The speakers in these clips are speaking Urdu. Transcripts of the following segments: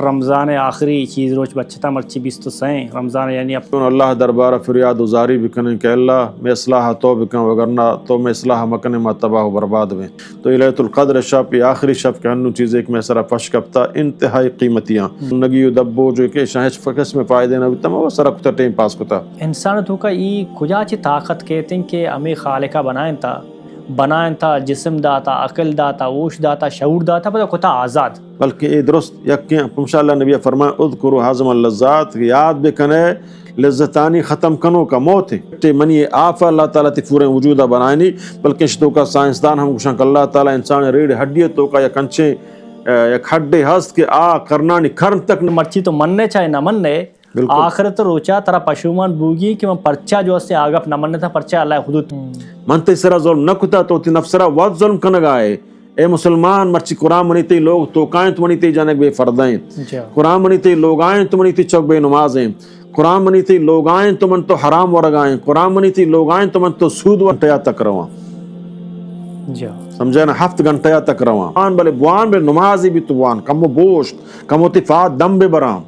رمضان آخری چیز روچ بچتا مرچی 23 رمضان یعنی اللہ دربارہ فریاد وزاری بکنے کہ اللہ میں اصلاح تو بکن وگرنہ تو میں اصلاح مکنے ما تباہ و برباد ہوئے. تو لیلۃ القدر شب یہ آخری شب کہ ہنو چیز ایک میں سرا پش کپتا انتہائی قیمتیاں نگی و دبو جو کہ شاہش فکس میں فائدے نہ بیتا وہ سرا کتا ٹیم پاس کتا. انسان تو کا ای کجا چی طاقت کہتے ہیں کہ ہمیں خالقہ بنائیں تا جسم داتا عقل داتا ہوش داتا شعور داتا پتہ کتا آزاد بلکہ یہ درست یقین انشاءاللہ نبی فرمائے اذکروا حازم اللذات یاد بکنے لذتانی ختم کنو کا موت ہے منی آفا اللہ تعالیٰ تی پورے وجودہ بنائنی بلکہ شتو کا سائنسدان ہم گوشن کہ اللہ تعالیٰ انسان ریڑ ہڈی تو کا یا کنچے یا کھڈے ہست کے کرنانی کرن تک مرچی تو مننے چاہے نہ مننے آخرت روچا ترا پشومان بوگی کہ من پرچا جو سے آگپ نہ مننے تھا پرچا اللہ حدود منتے سرا ظلم نہ کتا تو تی نفسرا وقت ظلم کنگائے. اے مسلمان مرچی قرآن منیتے لوگ توقائیں تو منیتے جانک بے فردائیں قرآن منیتے لوگ آئیں تو منیتے چوک بے نمازیں قرآن منیتے لوگ آئیں تو من تو حرام ورگائیں قرآن منیتے لوگ آئیں تو من تو سود گھنٹیا تک رواں سمجھے نا 7 گھنٹیا تک رواں بلے بوان بے نمازی بھی تو بوان کمو بوشت کمو تی فات دم بے برام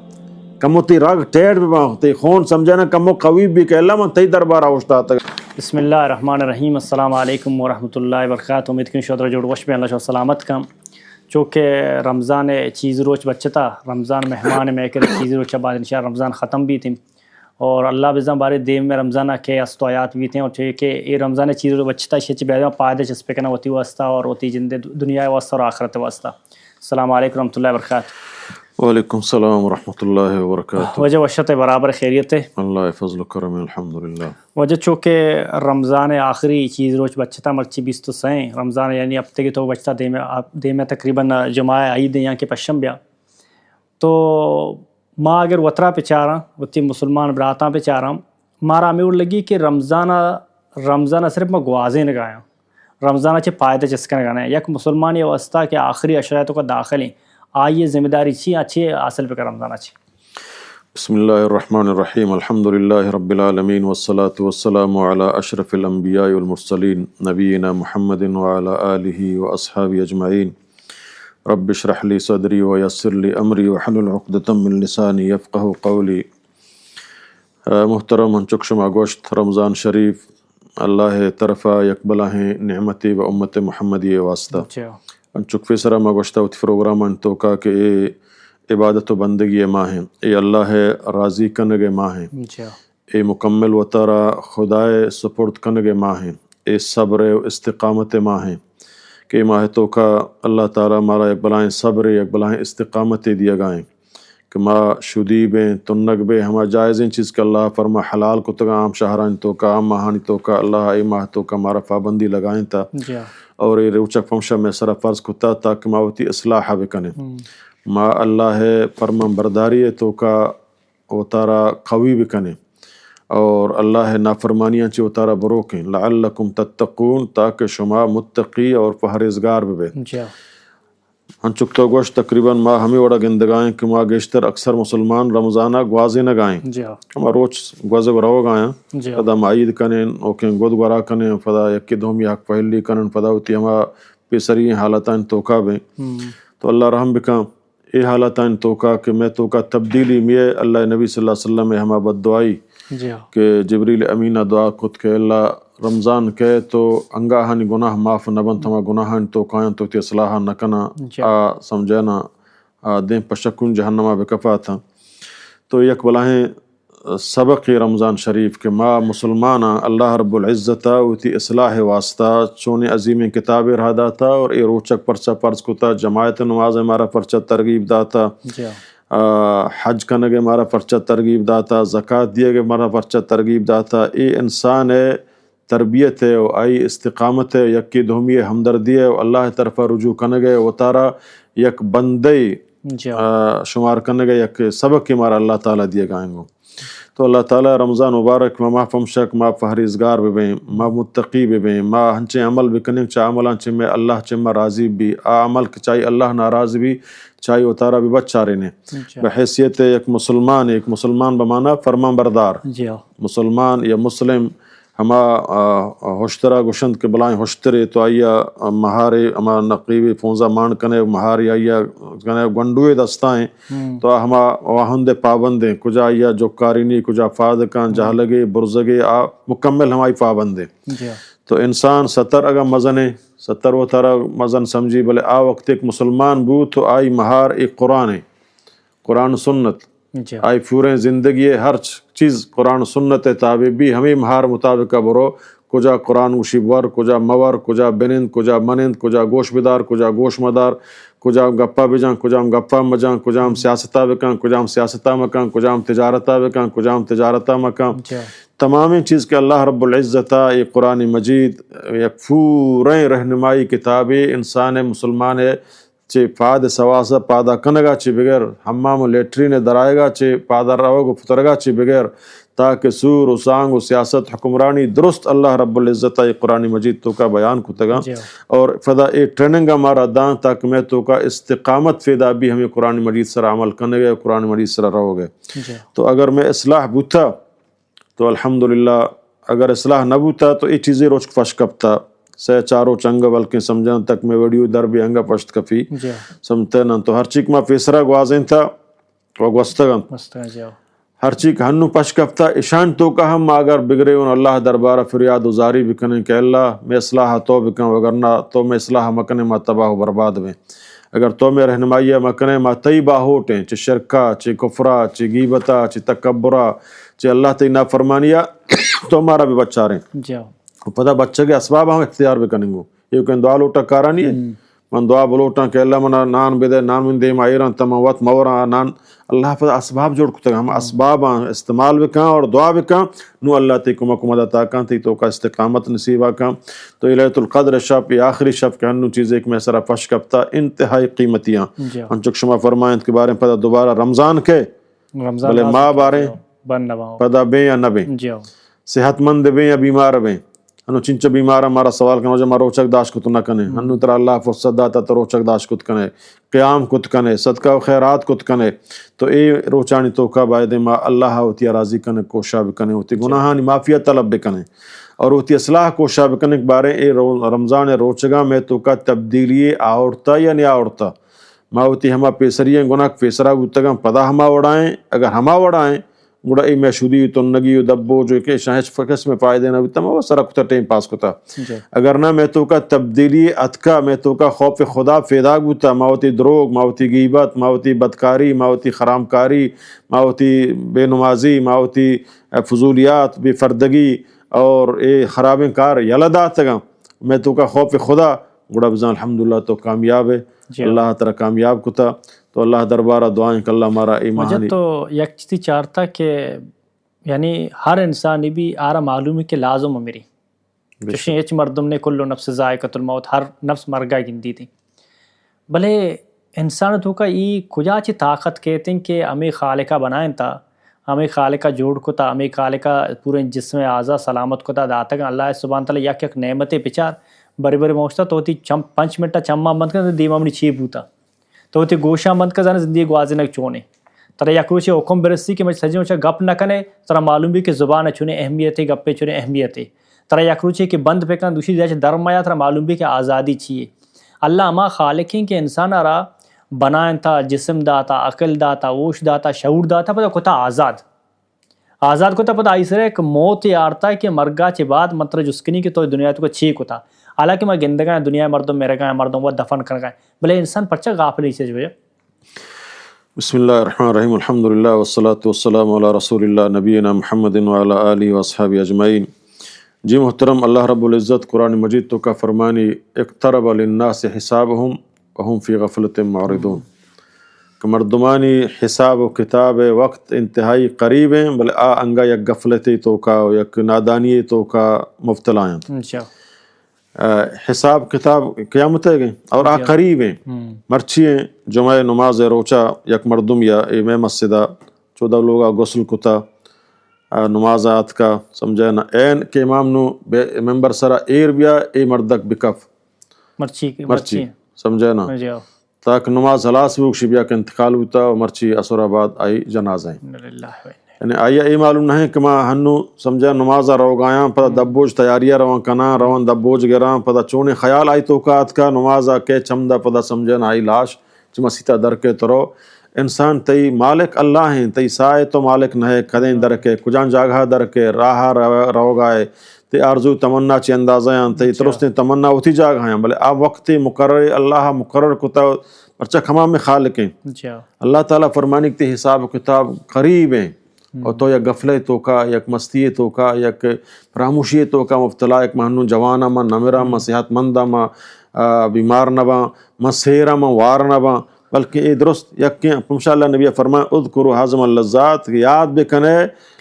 کمو تی رگ ٹیڑ بے برام تی خون سمجھے نا کمو قویب بھی کہ اللہ من تی دربارہ اوشتا تک. بسم اللہ الرحمن الرحیم. السلام علیکم ورحمۃ اللہ وبرکاتہ. امید کن شودر جوڑ وش پہ اللہ شو سلامت کم چونکہ رمضان چیز روچ بچتا رمضان مہمان میں کہ چیز روچ بعد انشاءاللہ رمضان ختم بھی تھیں اور اللہ بزن بارے دیم میں رمضانہ کے استو آیات بھی تھیں اور کہ یہ رمضان چیز روچ بچتا شچ بیادہ پائدہ چس پہ کنا ہوتی واسطہ اور ہوتی جند دنیا واسطہ اور آخرت واسطہ. السلام علیکم ورحمۃ اللہ وبرکاتہ. وعلیکم السلام ورحمۃ اللہ وبرکاتہ. وجہ وشت برابر خیریت ہے اللہ فضل و کرم الحمدللہ. وجہ چونکہ رمضان آخری چیز روچ بچتا مرچی 23 رمضان یعنی ہفتے کی تو بچتا دے میں تقریباً جمعہ عید یہاں کے پشم بیا تو ماں اگر وطرہ پہ چاہ رہا وتی مسلمان براتاں پہ چاہ رہا مارا ہمیں اور لگی کہ رمضانہ صرف میں گوازیں لگایا رمضانہ چے پائدہ چسکا لگانا ہے یک مسلمان یہ واسطہ کہ آخری اشرائطوں کا داخل ہیں آئیے ذمہ داری چھی اچھے حاصل پہ کر رمضانہ چھی. بسم اللہ الرحمن الرحیم. الحمدللہ رب العالمین والصلاة والسلام علی اشرف الانبیاء والمرسلین نبینا محمد وعلی آلہ واصحابہ اجمعین. رب اشرح لی صدری ویسر لی امری وحلل عقدۃ من لسانی یفقہوا قولی. محترم ہنچک شما گوشت رمضان شریف اللہ طرفہ یکبلہ نعمتی و امت محمدی واسطہ انچک فیسرہ ما گوشتہ ہوتی پروگرام انتو کا کہ اے عبادت و بندگی ماہ ہیں اے اللہ راضی کنگ ماہ ہیں اے مکمل و تارا خدائے سپرد کنگ ماہ ہیں اے صبر و استقامت ماہ ہیں کہ ماہ تو کا اللہ تعالیٰ مارا یک بلائیں صبر یک بلائیں استقامت دیا گائیں کہ ما شدی بیں تنگ بے ہما جائزیں چیز کہ اللہ فرما حلال کو تگا عام شہران تو کا عام ماہانی تو کا اللہ اے ماہ تو کا مارا پابندی لگائیں تا اور یہ روچک فمشہ میں سرا فرض کتا تاکہ ماوتی اصلاح بکنے ما اللہ فرمان برداری تو کا اتارا قوی بکنے اور اللہ نافرمانیاں چی اتارا بروکیں لعلکم تتقون تاکہ شما متقی اور پرہیزگار بے. ہنچک تو گوشت تقریباً ما ہمیں وڑا گندگائیں کہ ما گیشتر اکثر مسلمان رمضانہ گوازے نہ گائیں ہما روچ گوازے برہو گائیں فدا معید کنیں اوکیں گود گورا کنیں فدا یکی دومی حق پہلی کنن فدا ہوتی ہما پیسری حالتان توکا بیں تو اللہ رحم بکا اے حالتان توکا کہ میں توکا تبدیلی میں اللہ نبی صلی اللہ علیہ وسلم ہما بد دعائی کہ جبریل امینہ دعا کت کہ اللہ رمضان کے تو انگاہانی گناہ معاف نبن تھما گناہانی تو کائیں تو تی اصلاحہ نکنا سمجھینا دیں پشکن جہنمہ بکفا تھا. تو یک بلاہیں سبق رمضان شریف کہ ما مسلمانہ اللہ رب العزت تی اصلاح واسطہ چونے عظیم کتاب رہا داتا اور اے روچک پرچہ پرچ کتا جماعت نماز ہمارا پرچہ ترغیب داتا حج کنگے ہمارا پرچہ ترغیب داتا زکوٰۃ دیے گے ہمارا پرچہ ترغیب داتا. اے انسان ہے تربیت ہے و آئی استقامت ہے یکی دھومی ہمدردی ہے و اللہ طرف رجوع کنگے و تارا یک بندی شمار کنگے یک سبق کی مارا اللہ تعالیٰ دیے گائیں گو. تو اللہ تعالیٰ رمضان مبارک ما فمشک ما پرہیزگار بیں ما متقی بیں ما ہنچے عمل بکنیں چاہ عملان چھ میں اللہ چمہ راضی بھی عمل چاہی اللہ ناراض بھی چاہی اتارا بھی بچارے نے بحیثیت ایک مسلمان بمانا فرمان بردار مسلمان یا مسلم ہما ہوشترا گوشند کے بلائیں ہوشترے تو آیا مہارے ہما نقیبی فونزا مان کنے مہاری آیا کنے گنڈوئے دستائیں تو ہما واہند پابندیں کجا آیا جو کارینی کجا فاد کان جہاں لگے برزگے مکمل ہمائی پابندیں. تو انسان ستر اگا مزنے ستر و ترہ مزن سمجھی بلے وقت ایک مسلمان بو تو آئی مہار ایک قرآن سنت آئی پورے زندگی ہر چیز قرآن سنت تابع بھی ہمیں مہار مطابقہ برو کجا قرآن وشی ور کجا مور کجا بنند کجا منند کجا گوش بدار کجا گوش مدار کجا گپا بجان کجا گپا مجان کجا سیاستہ بکان کجا سیاستہ مکان کجا تجارتہ بکان کجا تجارتہ مکان. تمام چیز کے اللہ رب العزت یہ قرآن مجید یک پورے رہنمائی کتاب انسان مسلمان ہے چے پاد سواسا پادا کنگا چے بغیر حمام و لیٹرین درائے گا چے پادا رو گو پترگا چے بغیر تاکہ سور و سانگ و سیاست حکمرانی درست اللہ رب العزت یہ قرآن مجید تو کا بیان کتگا اور فدا ایک ٹریننگ ہمارا دان تاکہ میں تو کا استقامت فیدا بھی ہمیں قرآن مجید سر عمل کرنے گئے قرآن مجید سر رہو گے. تو اگر میں اصلاح بوتا تو الحمدللہ اگر اصلاح نہ بوتا تو یہ چیزیں روچ فش کپتا سے چاروں چنگ بلکہ سمجھن تک میں ویڈیو در بھی ہنگا پشت کفی سمجھتے نا تو ہر چیک ما فیسرا گوازیں تھا وگوستگن ہر چیک ہنو پش کپتا اشان تو کا ہم اگر بگرے ان اللہ دربارہ فریاد وزاری بکنے کہ اللہ میں اصلاح تو بکن وگرنا تو میں اصلاح مکنے ما تباہ و برباد میں اگر تو میں رہنمائی مکنے ما تئی باہوٹیں چھ شرکا چھ کفرا چھ غیبتا چھ تکبرا چھ اللہ تی نافرمانیہ تو ہمارا بھی بچہ رہیں پتہ بچہ کے اسباب ہم اختیار بھی کریں گو یہ کہ دعا لوٹا کارا نہیں ہے من دعا بلوٹا کہ اللہ منا نان بدے نان من دے مائران تموات مورا نان اللہ پتہ اسباب جوڑ کتا ہم اسباب استعمال بھی کہاں اور دعا بھی کہاں نو اللہ تی کمک مدد آکاں تی تو کا استقامت نصیب آکاں. تو لیلۃ القدر شب یہ آخری شب کہ ہنو چیز ایک میں سرا پش کپتا انتہائی قیمتیاں انچک شما فرمائیں کے بارے میں پتہ دوبارہ رمضان کے بلے ماں بارے پتہ بیں یا نہ بیں صحت مند بیں یا بیمار بیں ہنو چنچ بیمار ہمارا سوال کرنا جو ہمارا روچک داش کت نہ کنے ہنو ترا اللہ فرصت داتا تو روچک داش کت کنے قیام کت کنے صدقہ و خیرات کت کنے تو اے روچانی توکا باید ما اللہ ہوتی راضی کنے کوشا بکنے ہوتی گناہانی معافیہ طلب بکنے اور ہوتی اصلاح کوشا بکنے کے بارے اے رمضان روچگا میں توکا تبدیلی آورتا یا نہیں آورتا ما ہوتی ہما پیسریاں گناہ پیسرا گتگا پدا ہما وڑائیں اگر ہما وڑائیں گوڑا ای میں شدی تو نگی و دبو جو کہ شاہش فکس میں پائے دینا بیتا وہ سرا کتا ٹیم پاس کتا اگر نہ میں تو کا تبدیلی اتکا میں تو کا خوف خدا فیدا گوتا ماوتی دروگ ماوتی غیبت ماوتی بدکاری ماوتی خرامکاری ماوتی بے نمازی ماوتی فضولیات بے فردگی اور اے خرابیں کار یلدات تگا میں تو کا خوف خدا گوڑا بزان الحمدللہ تو کامیاب ہے اللہ تعالی کامیاب کتا. تو اللہ دربارہ دعائیں کہ اللہ ہمارا ایمان مجھے تو یک چیزی چارتا کہ یعنی ہر انسانی بھی آرہ معلوم ہے کہ لازم ہے میری چشیں ایچ مردم نے کلو نفس ذائقۃ الموت ہر نفس مرگا گندی تھی بلے انسان تو کا ای کجا چی طاقت کہتے ہیں کہ ہمیں خالقہ بنائیں تا ہمیں خالقہ جوڑ کو تا ہمیں خالقہ پورے جسم اعضا سلامت کو تا داتا کہ اللہ سبحانہ تعالیٰ یک نعمت پچار بڑے بڑے موشتا تو ہوتی 5 منٹا چمہ مند کا دیما منی چیب ہوتا تو ہوتی گوشہ مند کا زانے زندگی گوازنک چونے ترہ یک روچے حکم برسی کہ مجھے سجنوں چاہ گپ نہ کنے ترہ معلوم بھی کہ زبان چونے اہمیت ہے گپے چونے اہمیت ہے ترہ یک روچے کہ بند پہ کنا دوسری دیچے درم آیا ترہ معلوم بھی کہ آزادی چیئے. اللہ ہما خالق ہیں کہ انسان آرہ بنائیں تا جسم داتا عقل داتا ووش داتا شعور داتا پتہ کتا آزاد کتا پتہ آئیسرے کہ موت یارتا ہے کہ مرگا چے بعد مطرح جسکنی کہ تو دنیا تو کو چھی کتا حالانکہ میں گندگاں دنیا مردم میرے گاں مردم وہ دفن کر گئے بلے انسان پرچہ غافل سے جو ہے. بسم اللہ الرحمن الرحیم الحمدللہ والصلاة والسلام علی رسول اللہ نبینا محمد وعلی آلہ واصحابہ اجمعین. جی محترم اللہ رب العزت قرآن مجید تو کا فرمانی اقترب للناس حسابهم وهم فی غفلت معرضون کہ مردمانی حساب و کتاب وقت انتہائی قریب ہیں بلے انگا یک غفلتی تو کا یک نادانی تو کا مبتلا ہیں. حساب کتاب قیامت ہے گئیں اور قریب ہیں مرچی ہیں جمعہ نماز روچا یک مردم یا امام مسجدہ 14 لوگا غسل کتا نمازات کا سمجھے نا این کہ امام نو ممبر سرا ایر بیا اے مردک بکف مرچی سمجھے نا تاکہ نماز حلاس بھی اکشی بیا کہ انتقال ہوتا اور مرچی اثر آباد آئی جنازہ ہیں. یعنی آیا یہ معلوم نہیں کہ ماں ہنو سمجھا نمازہ رو گایاں پتہ دبوج تیاریاں روان کنا روان دبوج گراں پتہ چونے خیال آئی توقعات کا نمازہ کے چمدہ پتہ سمجھا آئی لاش چما سیتا در کے ترو انسان تئی مالک اللہ ہیں تئی سائے تو مالک نہ کدیں در کے کجان جاگہ در کے راہ رو گائے تے آرزو تمنا چی اندازہ ہیں تے ترستے تمنا ہوتی جاگہ ہیں بلے آپ وقت مقرر اللہ مقرر کتا پرچہ کھما میں خالق ہیں اللہ تعالیٰ فرمانی کے حساب کتاب قریب ہیں اور تو یک غفلے تو کا یک مستی تو کا یک فراموشی تو کا مبتلا ایک مہنو جوانا ما نمرا ما صحت مندہ ما بیمار نبا ما سیرا ما وار نبا بلکہ یہ درست یک انشاءاللہ نبی فرمائے اذکروا حزم اللذات یاد بکنے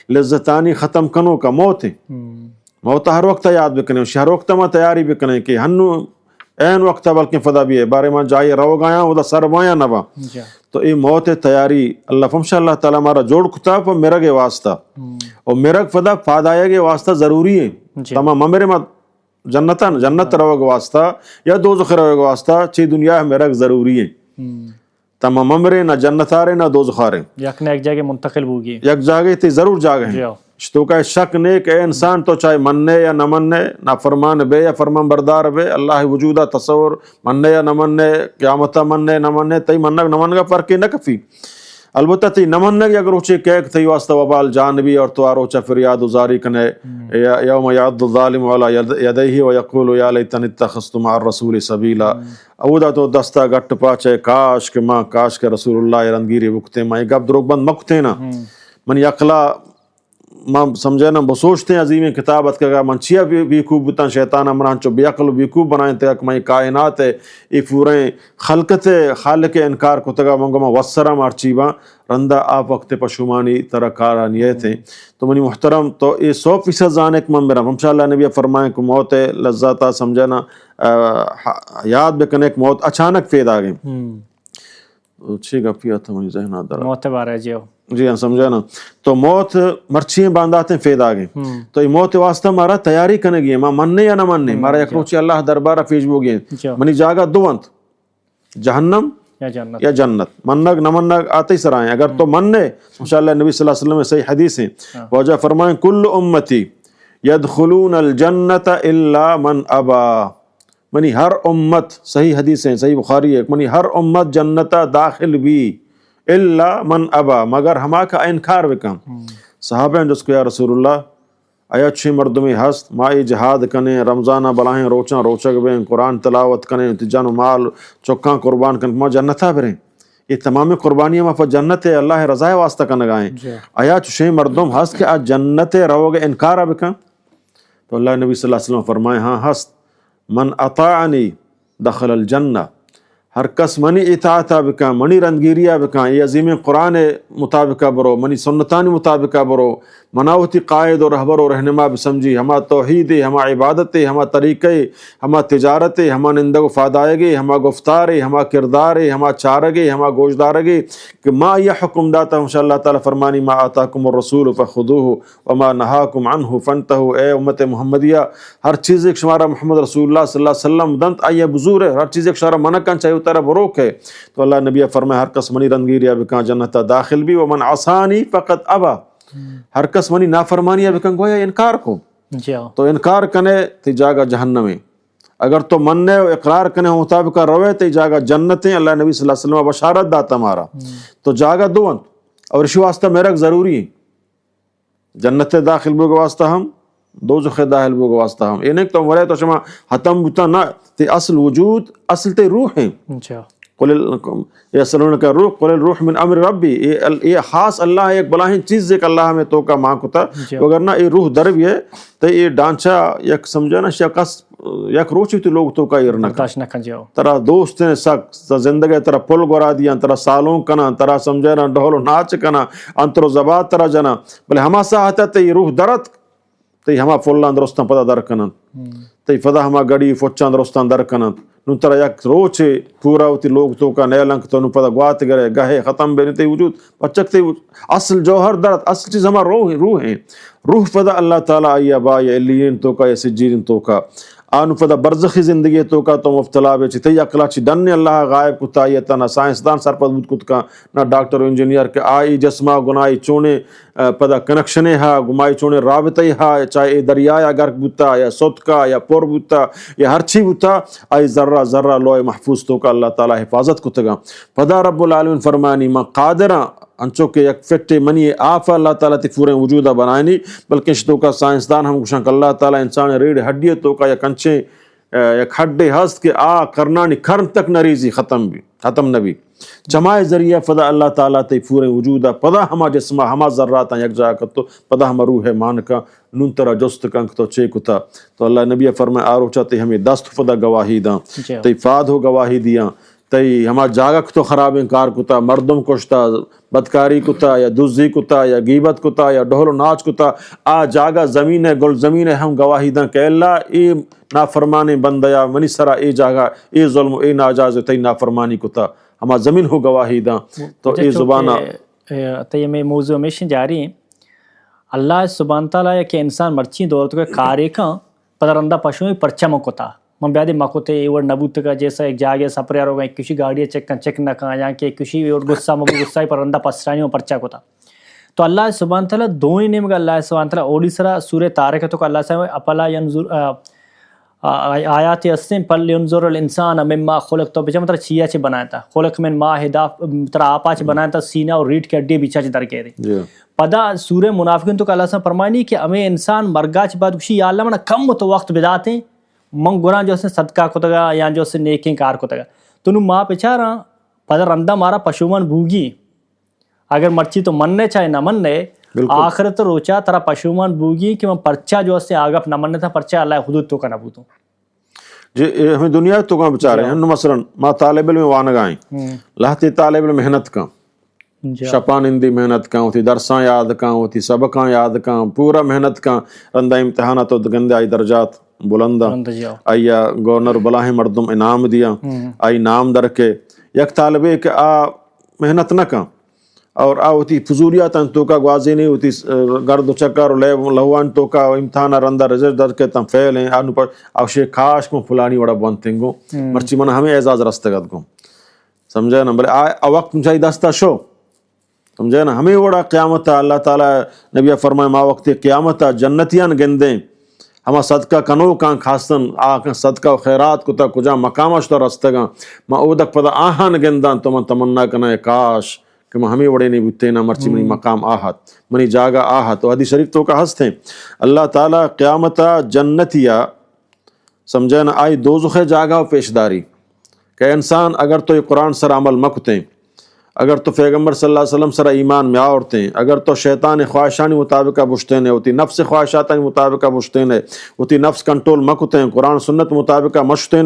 لذتانی ختم کنو کا موت ہے موت ہر وقت یاد بکنے ہر وقت ما تیاری بکنے کہ ہنو این وقت بلکہ فدا بھی ہے بارے میں جائے رو گایا وہ دا سر بایا نبا تو یہ موت تیاری اللہ فمشا اللہ تعالیٰ ہمارا جوڑ کتاب اور مرگ واسطہ اور مرگ فدا فادائے کے واسطہ ضروری ہے تمام ممرے میں جنت رو کے واسطہ یا دوزخ رو کے واسطہ چی دنیا مرگ ضروری ہے تمام ممرے نہ جنت آرے نہ دوزخ آرے یک نے ایک جگہ منتقل ہوگی یک جاگے تے ضرور جاگے ہیں تو کا شک نیک اے انسان تو چاہے مننے یا نہ مننے نہ فرمان بے یا فرمان بردار بے اللہ وجودہ تصور مننے یا نہ مننے قیامتہ مننے نہ مننے تی مننے نہ مننے کا فرق نہ کفی البتہ تی نہ مننے کی اگر روچے کیک تی واسطہ وبال جانبی اور تو آروچہ فریاد ازاری کنے یوم یعد الظالم والا یدیہ ویقول یا لیتن اتخذت مع الرسول سبیلا اودا تو دستہ گٹ پاچے کاش کہ ماں کاش کہ رسول اللہ رنگیری وقتے ماں گب دروگ بند مکتے نا من یقلا ماں سمجھے نا بسوچتے ہیں عظیم کتابت کا منچیا بیکوب بتاں شیطانہ منانچو بیعقل بیکوب بنائیں تک میں کائنات ہے ای پوریں خلقت خالق انکار کو تگا منگو میں وسرہ مارچیباں رندہ آپ وقت پشمانی طرح کارانیت ہیں تو منی محترم تو یہ 100% زانے کہ من میرا انشاءاللہ نبی فرمائیں کہ موت لذاتا سمجھے نا یاد بکنے ایک موت اچانک فید آگئے اچھی گپیا تھا مجھے ذہن آدھرا موت بارے جی ہاں سمجھا نا تو موت مرچیاں باندھاتے ہیں فید آگے تو یہ موت واسطہ ہمارا تیاری کرنے گئی ہے ماں مننے یا نہ مننے ہمارا یک روچی اللہ دربارہ فیج ہو گئے منی جاگہ دو انت جہنم یا جنت منگ نہ منگ آتے ہی سرائیں اگر تو مننے انشاءاللہ نبی صلی اللہ علیہ وسلم میں صحیح حدیث ہیں وجہ فرمائیں کل امتی یدخلون الجنت الا من ابا منی ہر امت صحیح حدیث ہیں صحیح بخاری ہے منی ہر امت جنتا داخل بھی الا من ابا مگر ہما کا انکار بکم صحابہ ہیں جس کو یا رسول اللہ آیا چھ مردمی ہست مائی جہاد کنے رمضانہ بلائیں روچاں روچک بیں قرآن تلاوت کنے تجان و مال چکاں قربان کنے ما جنتا بریں یہ تمام قربانیاں ما جنت اللہ رضا واسطہ کنے گائیں آیا چھ مردم ہست کہ آج جنت روگ انکار بکم تو اللہ نبی صلی اللہ علیہ وسلم فرمائے ہاں ہست من اطاعنی دخل الجنہ ہر کس منی اطاعتہ بکا منی رندگیریہ بکا یہ عظیم قرآن مطابقہ برو منی سنتانی مطابقہ برو مناوتی قائد اور رہبر اور رہنما بسمجھی ہما توحید ہما عبادت ہما طریقے ہما تجارت ہما نندگ فادائگی ہما گفتار ہما کردار ہما چارگی ہما گوشدارگی کہ ما یہ حکم داتا انشاءاللہ تعالی فرمانی ما آتاکم الرسول فخذوہ وما نہاکم عنہ فانتہو اے امت محمدیہ ہر چیز ایک شمارہ محمد رسول اللہ صلی اللہ علیہ وسلم دنت آئیے بزور ہے ہر چیز ایک شمارہ منکن چاہیے طرح بروک ہے تو اللہ نبی فرمائے ہر کس منی رنگیریا بکان جنتا داخل بھی ومن عصانی فقط ابا ہر کس منی نافرمانیہ بکن گویا انکار کو تو انکار کنے تی جاگا جہنم میں اگر تو مننے و اقرار کنے مطابقہ روے تی جاگا جنتیں اللہ نبی صلی اللہ علیہ وسلم بشارت داتا ہمارا تو جاگا دو انت اور اسی واسطہ میرک ضروری ہے جنت داخل بو کے واسطہ ہم دوزخ داخل بو کے واسطہ ہم یہ نہیں تو مرے تو شما ختم بتا نہ تی اصل وجود اصل تی روح ہیں یسألونک الروح قل الروح من امر ربی یہ خاص اللہ ایک بلاہین چیز ایک اللہ ہمیں تو کا ماں کتا وگرنہ یہ روح در بھی ہے تو یہ ڈانچہ یک سمجھا نا شکس یک روچی تو لوگ تو کا ارنکا ترہ دوست نے سک زندگی ترہ پل گورا دیا ترہ سالوں کنا ترہ سمجھا نا ڈھولو ناچ کنا انتر و زباد ترہ جنا بلے ہما سا آتا تے یہ روح درت تے ہما فلان درستان پتا در کنن تے فدا ہما گڑی فوچان درستان در کنن نو ترہ یک روچے پورا ہوتی لوگ تو کا نیلنک تو نو پتا گوات گرے گہے ختم بے نتے وجود پچکتے اصل جوہر درد اصل چیز ہما روح ہیں روح فدا اللہ تعالیٰ یا با یا علیین تو کا یا سجین تو کا آنو پدا برزخی زندگی تو کا تو مبتلا بے چی اقلا چی دن اللہ غائب کتا یہ تا نہ سائنسدان سر پد بود کت کا نہ ڈاکٹر و انجینئر کہ آئی جسمہ گنائی چونے پدا کنکشنے ہا گمائی چونے رابطی ہا چاہے دریا یا گرک بوتا یا صدقہ یا پور بوتا یا ہر چی بوتا آئی ذرہ ذرہ لوئے محفوظ تو کا اللہ تعالیٰ حفاظت کتگا پدا رب العالمین فرمانی ما قادرہ انچو کہ یک فٹے منی آفا اللہ تعالیٰ تی پورے وجودہ بنائنی بلکہ شتو کا سائنسدان ہم کشن کہ اللہ تعالیٰ انسان ریڑ ہڈی تو کا یک انچے یک ہڈے ہست کہ کرنانی کرن تک نریزی ختم نبی جماع ذریعہ فدا اللہ تعالیٰ تی پورے وجودہ پدا ہما جسمہ ہما ذرات یک جا کرتو پدا ہما روح مان کا نون ترہ جست کنک تو چے کتا تو اللہ نبی فرمائے آرو چاہتے ہمیں دست فدا گواہی داں تی فاد ہو گواہی دیاں تی ہما جاگک تو خراب انکار کتا مردم کشتا بدکاری کتا یا دزی کتا یا غیبت کتا یا ڈھول و ناچ کتا جاگا زمین ہے گل زمین ہے ہم گواہی داں کہ اللہ اے نافرمانی بندیا منی سرا اے جاگا اے ظلم اے ناجاز تی نافرمانی کتا ہما زمین ہو گواہی داں تو اے زبانہ تی میں موضوع ہمیشہ جاری ہیں اللہ سبحانہ تعالیٰ کہ انسان مرچی دولت کا کارے کا پدرندہ پشویں پرچہ مکتا من بیادی مکوتے ایور نبوت کا جیسا ایک جاگے سپریار ہوگا ایک کسی گاڑی چیک نہ کھا یا کہ کسی ایور غصہ مبو غصہ پرندہ پسرانی میں پرچہ کتا تو اللہ سبحانہ تعالیٰ دونی نیم کا اللہ سبحانہ تعالیٰ اولی سرا سورہ طارق تو کہ اللہ سبحانہ اپلا ینظر آیات اسم پل ینظر الانسان مما خلق تو بچہ مطلب چیا چھ بنایا تھا خلق من ماہ مطلب آپا چھ بنایا تھا سینہ اور ریٹ کے اڈے بچہ چھ در کے دے پدا سورہ منافقین تو کہ اللہ سبحانہ فرمانی کہ ہمیں انسان مرگا چھ بعد کشی یا اللہ منہ کم تو وقت بداتے ہیں من گناہ جو اس نے صدقہ کتگا یا جو اس نے نیکیں کار کتگا تو نو ماں پچھا رہا پدر رندہ مارا پشومن بھوگی اگر مرچی تو مننے چاہے نہ مننے آخرت روچا ترا پشومن بھوگی کہ من پرچہ جو اس سے آگا نہ مننے تھا پرچہ اللہ حدود تو کا نہ بھوتوں جی ہمیں دنیا تو کہاں بچا رہے ہیں مثلا ما طالب علم وانگائیں لہتی طالب علم محنت کا شپان اندی محنت کا ہوتی درساں یاد کا ہوتی سبقاں یاد کا پورا محنت کا رندہ امتحانات تو گندے آئی درجات بلندہ آیا گورنر بلاہ مردم انعام دیا آئی نام در کے یک طالبے کہ محنت نہ کا اور ہوتی فضولیات تو کا گوازی نہیں ہوتی گرد و چکر لہوان تو کا امتحان رندہ رجر در کے تم فیل ہیں آنو پر اوشے کاش کو فلانی وڑا بنتے گو مرچی منہ ہمیں اعزاز رستگت گو سمجھے نا بلے وقت مجھائی دستا شو سمجھے نا ہمیں وڑا قیامت اللہ تعالیٰ نبی فرمائے ما وقت قیامت جنتیان گندیں ہما صدقہ کنو کان خاصن صدقہ و خیرات کتا کجا مقامش تو رستگاں ما اودک پدا آہان گندان تو من تمنا کنا کاش کہ میں ہمیں وڑے نہیں بوتے نا مرچی منی مقام آہت منی جاگا آہت تو حدیث شریف تو کا ہست ہیں اللہ تعالیٰ قیامتا جنتیا سمجھے نا آئی دوزخ جاگا و پیشداری کہ انسان اگر تو یہ قرآن سر عمل مکتیں اگر تو پیغمبر صلی اللہ علیہ وسلم سر ایمان میں آورتیں اگر تو شیطان خواہشانی مطابقہ بشتیں ہوتی نفس خواہشاتانی مطابقہ بشتیں ہوتی نفس کنٹرول مکتیں قرآن سنت مطابقہ مشتیں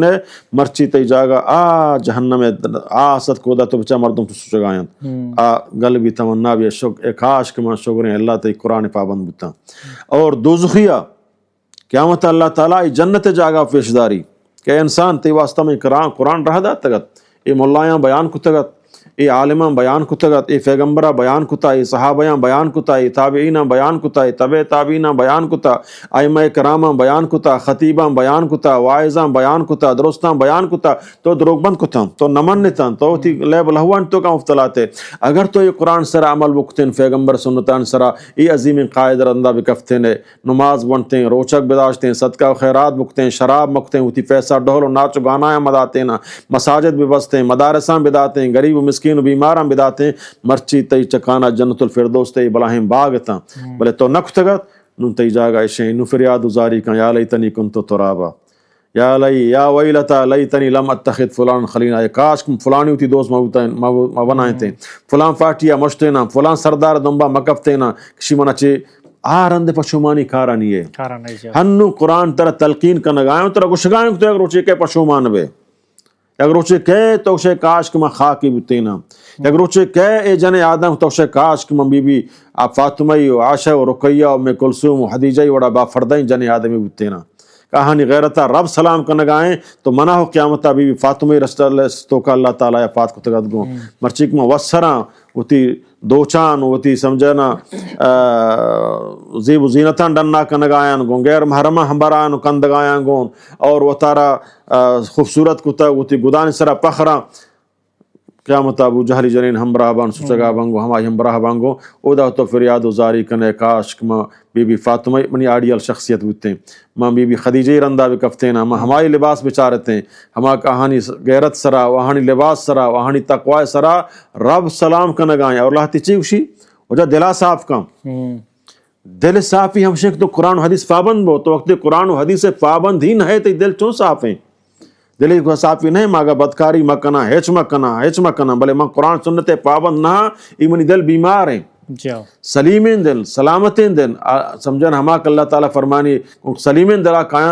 مرچی تی جاگا جہنم ست کودا تو بچہ مردم تو سچگائیں گل بھی تمنا بھی کاش کہ من شکریں اللہ تی قرآن پابند بتا اور دوزخیہ قیامت اللہ تعالیٰ جنت جاگا پیشداری کہ انسان تی واسطہ میں قرآن رہ دا تگت یہ ملایاں بیان کو تگت ای عالمان بیان کتگت ای پیغمبرہ بیان کتا ای صحابیاں بیان کتا ای تابعینہ بیان کتا ای تبع تابعینہ بیان کتا ائمہ کراماں بیان کتا خطیباں بیان کتا واعظاں بیان کتا درستاں بیان کتا تو دروگ بند کتا تو نمن نتا تو تی لیب لہوان تو کا مفتلاتے اگر تو یہ قرآن سرا عمل بکتن پیغمبر سنتان سرا ای عظیم قائد رندہ بکفتن نماز بنتیں روچک بداشتیں صدقہ و خیرات بکتیں شراب مکتیں ہوتی پیسہ ڈھول و ناچ و گانایاں مداتیں مساجد بھی بستیں مدارساں بداتیں غریب و مسکین و بیماراں بداتیں مرچی تی چکانا جنت الفردوس تی بلاہم باغتاں بلے تو نکتگت نون تی جاگا اشیں نو فریاد ازاری کن یا لیتنی کنتو ترابا یا لی یا ویلتا لیتنی لم اتخذ فلان خلینا یا کاش کم فلانی ہوتی دوست مبنائیں تھے فلان فاٹیا مشتینا فلان سردار دنبا مکفتینا کشی منہ چے رند پشومانی کارانی ہے ہنو قرآن تر تلقین کا نگائیں تر گشگائیں تو اگر روچے کے پشومان بے اگر روچے کہے تو اسے کاش کہ میں خاکی بتینا اگر روچے کہے اے جن آدم تو اسے کاش کہ میں بی بی فاطمہ و عائشہ و رقیہ و کلثوم و حدیجہ وڑا با فردین جن آدمی بتینا کہانی غیرتا رب سلام کا نگائیں تو منع ہو قیامتا بی بی فاطمہ رسول اللہ تو کا اللہ تعالیٰ فات کو تگد گو مرچیک میں وسراں ہوتی دو چان وتی سمجھنا زیب و زینتان ڈننا کنگایان گون غیر محرمہ ہمبران کندگایان گون اور وہ تارا خوبصورت کتا وتی گدان سرا پخرا قیامت ابو جہل جنین ہمراہ بان سچگا بانگو ہمائی ہمراہ بانگو اودا تو فریاد و زاری کنے کاش ماں بی بی فاطمہ منی آئیڈیل شخصیت ہوتے ہیں ماں بی بی خدیجہ رندہ بھی کفتے ہیں ماں ہمائی لباس بچارتے ہیں ہما کہانی غیرت سرا وہانی لباس سرا وہانی تقوی سرا رب سلام کنگائیں اور اللہ تیچی اسی وجہ دلا صاف کام دل صافی ہم شک تو قرآن و حدیث پابند بو تو وقت قرآن و حدیث پابند ہی نہ ہے تو دل چون صاف ہیں دلی کو صافی نہیں ماگا بدکاری مکنا ہیچ مکنا بلے ماں قرآن سنت پابند نہ ایمنی دل بیمار ہیں سلیمین دل سلامتین دل سمجھن ہماک اللہ تعالیٰ فرمانی سلیمین دلہ کائیں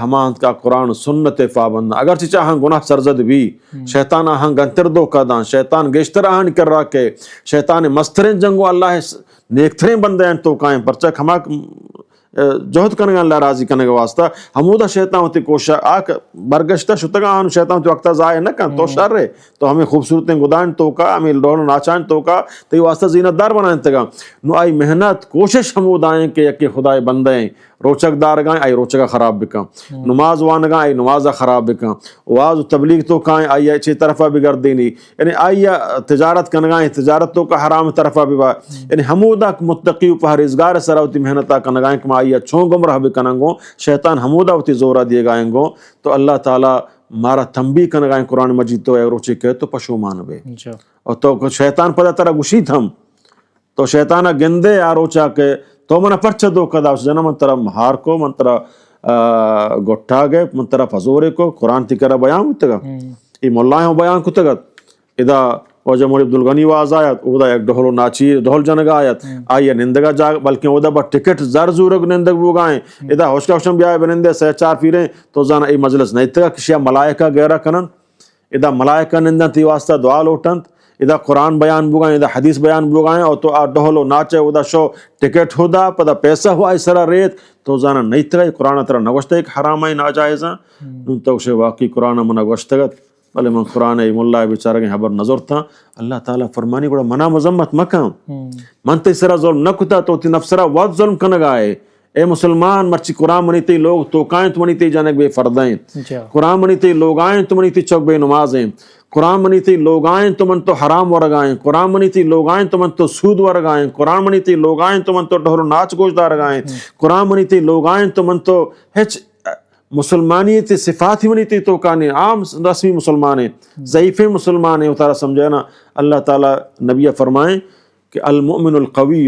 ہمان کا قرآن سنت پابند اگر چچا ہاں گناہ سرزد بھی شیطان آہاں گنتر دو کدان شیطان گیشتر آہاں نکر رہا کے شیطان مسترین جنگو اللہ نیکترین بندے ہیں تو کائیں پرچک ہماک جہد کرنے اللہ راضی کرنے کا واسطہ ہمودہ شیطان ہوتی کوشش آک برگشتہ شتگا آنو شیطان ہوتی وقتہ ضائع نہ کن تو شر رہے تو ہمیں خوبصورتیں گدائن توکا ہمیں ڈولو ناچائن توکا تو یہ واسطہ زینت دار بنائیں تگا نو آئی محنت کوشش ہمود آئیں کہ یکی خدای بندیں روچک دار گائیں آئی روچکا خراب بکاں نماز وانگاں آئی نمازہ خراب بکاں واز و تبلیغ تو کائیں آئی اچھی طرفہ بگڑ دینی یعنی آئی تجارت کنگائیں تجارت تو کا حرام طرفہ بھی یعنی ہمودہ متقی و پہریزگار سراوتی محنتہ کنگائیں کما آئی چھوں گمراہ بکننگو شیطان ہمودہ ہوتی زورہ دیے گائیں گو تو اللہ تعالیٰ مارا تنبیہ کنگائیں قرآن مجید تو اے روچے کہ تو پشومان بے اور تو شیطان پتہ ترہ گوشی تھم تو شیطانہ گندے یا روچا کہ تو منہ پرچہ دو کدا اس جنہ من طرح مہار کو من طرح گٹھا گئے من طرح فضورے کو قرآن تی کرا بیان ہوتے گا یہ مولائیں ہو بیان کتے گا ادا وجہ مولی عبدالغنی واز آیت اودا ایک ڈھولو ناچی ڈھول جنگا آیت آئیے نندگا جاگ بلکہ اودا با ٹکٹ زر زورگ نندگ بوگائیں ادا ہوشکا ہوشن بھی آئے بنندے سہ چار پیریں تو زانا ای مجلس نہیں تگا کشیا ملائکہ گیرہ کنن ادا ملائکہ نندن تی واسطہ دعا لوٹند ادا قرآن بیان بوگائیں ادا حدیث بیان بوگائیں اور تو آ ڈھولو ناچے ادا شو ٹکٹ ہودا پدا پیسہ ہوا اس سرا ریت تو زانا نہیں تگا قرآن ترہ نگوشتا ایک حرام آئی ناجائزاں نون توشے واقعی قرآن من نگوشتگت بلے من قرآن ای ملہ بیچارہ گئے حبر نظر تھا اللہ تعالیٰ فرمانی گوڑا منا مذمت مکام من تی سرا ظلم نکتا تو تی نفسرا وقت ظلم کنگائے اے مسلمان مرچی قرآن منیتی لوگ توکائیں تو منیتی جانک بے فردائیں قرآن منیتی لوگ آئیں تو منیتی چوک بے نمازیں قرآن منیتی لوگ آئیں تو من تو حرام ورگائیں قرآن منیتی لوگ آئیں تو من تو سود ورگائیں قرآن منیتی لوگ آئیں تو من تو ڈھولو ناچ گوش دارگائیں قرآن منیتی لوگ آئیں تو من تو ہچ مسلمانیت صفات ہی منیتی تو کانے عام رسمی مسلمانے ضعیف مسلمانے اتارا سمجھے نا اللہ تعالیٰ نبی فرمائیں کہ المؤمن القوی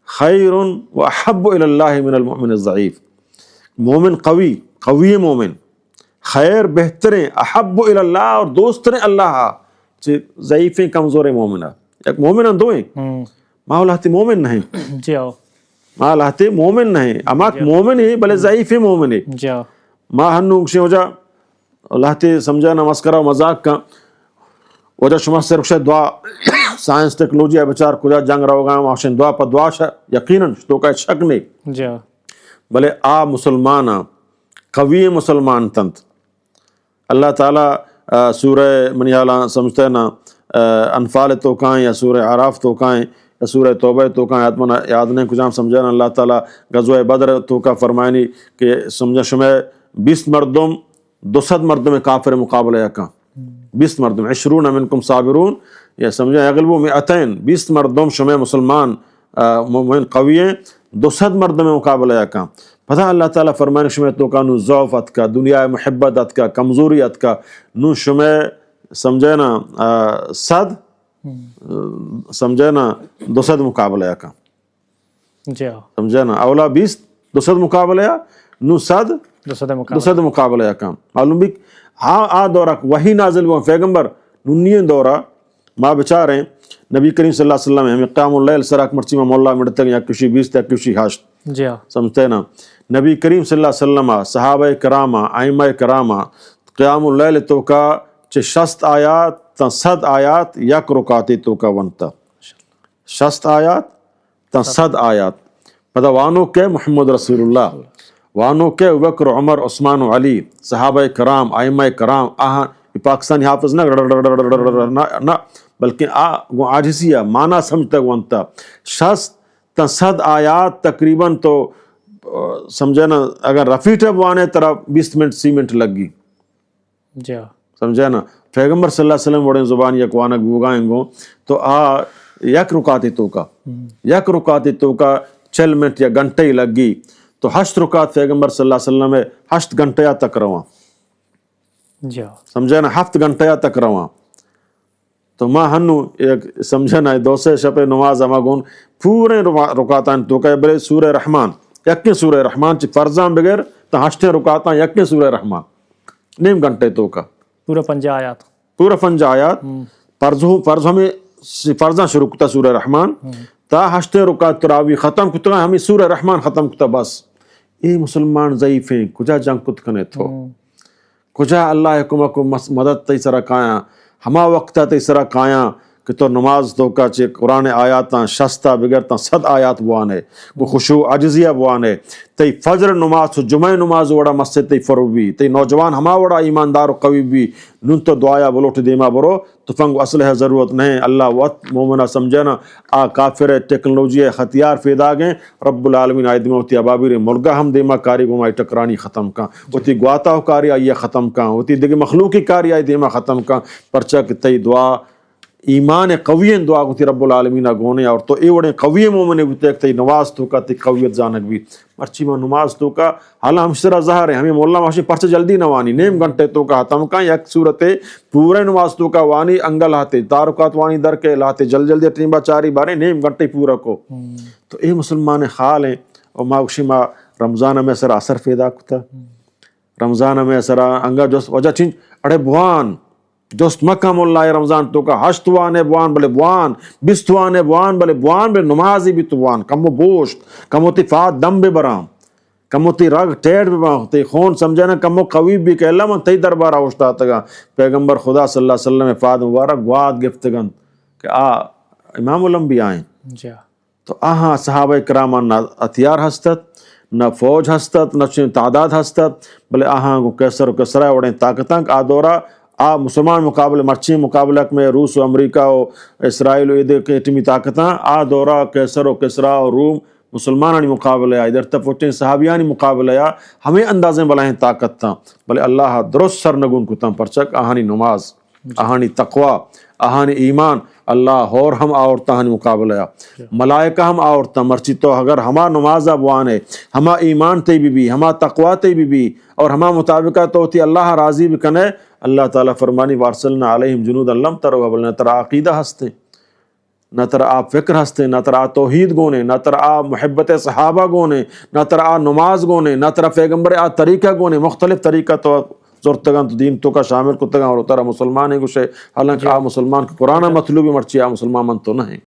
خیر و احب اللہ من المؤمن الضعیف مومن قوی مومن خیر بہتریں احب اللہ اور دوستریں اللہ ضعیف کمزور مومنہ ایک مومن دوئیں ماولاتی مومن نہیں جی آؤ ماں لاتے مومن نہیں اماک مومن ہی بلے ضعیف مومن ہی ماں ہنو کشی ہو جا لاتے سمجھا نمسکرہ مذاق کا وجہ شما صرف شاید دعا سائنس ٹیکنولوجی ہے بچار کجا جنگ رہو گا وہاں دعا پر دعا یقیناً تو کا شک نہیں بلے آ مسلمان قوی مسلمان تنت اللہ تعالیٰ سورہ منیالہ سمجھتے ہیں نا انفال تو کائیں یا سورہ عراف تو کائیں یا سورہ توبہ تو کا آیت یاد نہیں کچھ ہم سمجھانا اللہ تعالیٰ غزوہ بدر تو کا فرمائنی کہ سمجھا شمع 20 مردم 200 مردم کافر مقابلہ یکا 20 مردم 20 منکم صابرون یا سمجھا یغلبو 200 20 مردم شمع مسلمان مومن قوی ہیں 200 مردم مقابلہ یکا پتہ اللہ تعالیٰ فرمائنی شمع تو کا نو ضعفت کا دنیا محبت کا کمزوریت کا نو شمع سمجھے نا 100 سمجھے نا 200 مقابلہ کا سمجھے نا اولا 20 200 مقابلہ نو 200 مقابلہ کا معلوم بھی ہاں آ دورہ وہی نازل ہوا پیغمبر ننین دورہ ماں بچاریں نبی کریم صلی اللہ علیہ وسلم ہمیں قیام اللیل سراک مرچی میں مولا مڈتا یا کشی 20 یا کشی ہاشت سمجھتے نا نبی کریم صلی اللہ علیہ وسلم صحابہ کرامہ ائمہ کرامہ قیام اللیل تو کا چھ 60 آیات تا 100 آیات یک رکاتی تو کا ونتا 60 آیات تا 100 آیات پدا وانو کے محمد رسول اللہ وانو کے ابوبکر عمر عثمان و علی صحابہ کرام ائمہ کرام آہاں پاکستانی حافظ نہ بلکہ گو عاجزیہ مانا سمجھتا گونتا شست تا 100 آیات تقریباً تو سمجھے نا اگر رفیٹہ بوانے طرح 20 منٹ 30 منٹ لگ گی سمجھے نا پیغمبر صلی اللہ علیہ وسلم وڑیں زبان یک وانک بوگائیں گو تو یک رکاتی تو کا 40 منٹ یا گھنٹے ہی لگ گی تو 8 رکعت پیغمبر صلی اللہ علیہ وسلم میں 8 گھنٹے تک رواں سمجھے نا 7 گھنٹے تک رواں تو ماں ہنو ایک سمجھے نا دوسرے شب نماز اما گون پورے رکعتان تو کہ بلے سورہ رحمان یکیں سورہ رحمان چی فرضاں بغیر تا 8 رکعتاں یکیں سورہ رحمان نیم گھنٹے تو کا پورا 5 آیات فرض ہمیں فرضاں شروع کتا سورہ رحمان تا 8 رکعت تراوی ختم کتا ہمیں سورہ رحمان ختم کتا بس اے مسلمان ضعیف ہیں کجا جنگ کت کنے تھو کجا اللہ حکمہ کو مدد تی سرا کایا ہما وقتا تی سرا کایا کہ تو نماز تو کا چے قرآن آیاتاں شستا بغیر تا 100 آیات بوانے کو خشوع عجزیہ بوانے تی فجر نماز تو جمعہ نماز وڑا مسجد تی فرو بھی تی نوجوان ہما وڑا ایماندار و قوی بھی نون تو دعایا بلوٹ دیما برو تو فنگو اسلحہ ضرورت نہیں اللہ وقت مومنہ سمجھنا کافر ٹیکنالوجی ہتھیار پیدا گئے رب العالمین آئیدمہ ہوتی ابابیر ملگا ہم دیما کاری گمائی ٹکرانی ختم کان ہوتی گواتا ہو کاری آئیہ ختم کان ہوتی دیکھ مخلوقی کاری آئی دیما ختم کان پرچہ کہ تی دعا ایمان قوی دعا کو تی رب العالمین گونے اور تو اے وڑے قوی مومن بھی تی نماز تو کا تی قویت جانک بھی مرچی میں نماز تو کا حالا ہم سرا ظاہر ہے ہمیں مولا ماشی پرچہ جلدی نوانی نیم گھنٹے تو کا ختم کا یک صورت پورے نماز تو کا وانی انگل ہاتے تارکات وانی در کے لاتے جلدی ٹیمبا چاری بارے نیم گھنٹے پورا کو تو اے مسلمان حال ہیں اور ماوشی ما رمضان میں سر اثر پیدا کتا رمضان میں سر انگا جس وجہ چنج اڑے بوان جوست مکم اللہ رمضان تو کا 8 وانے بوان بلے بوان 20 وانے بوان بلے بوان بلے نمازی بھی تو بوان کمو بوشت کمو تی فات دم بھی برام کمو تی رگ ٹیڑ بھی برام تی خون سمجھنا کمو قویب بھی کہ اللہ من تی دربارہ ہوشتا تگا پیغمبر خدا صلی اللہ علیہ وسلم فات مبارک گواد گفتگن کہ امام الانبیاء ہیں تو صحابہ کرام نہ ہتھیار ہستت نہ فوج ہستت نہ تعداد ہستت بلے کو کیسر و کسرہ وڑیں طاقتاں دورہ مسلمان مقابلے مرچی مقابلہ میں روس و امریکہ و اسرائیل و ادھر کے ٹیمی طاقتاں دورہ کیسر و کسرا و روم مسلمانانی مقابلہ ادھر تفوٹیں صحابیانی مقابلہ ہمیں اندازیں بلائیں طاقت تاں بلے اللہ درست سرنگون کتاں پرچک آہانی نماز آہانی تقوی آہانی ایمان اللہ اور ہم آورتا ہنی مقابلہ ملائکہ ہم آورتا مرچی تو اگر ہما نمازہ بوانے ہما ایمان تی بھی ہما تقوی تی بھی اور ہما مطابقہ تو تی اللہ راضی بکنے اللہ تعالیٰ فرمانی وارسلنا علیہم جنود لم تروا بل نہ ترا عقیدہ ہستے نہ ترا آپ فکر ہستے نہ ترا توحید گونے نہ ترا آپ محبت صحابہ گونے نہ ترا نماز گونے نہ ترا پیغمبر طریقہ گونے مختلف طریقہ تو زورتگان تو دین تو کا شامل کتگان اور ترا مسلمان ہے گوشے حالانکہ آپ مسلمان کو قرآن مطلوبی مرچی آپ مسلمان من تو نہیں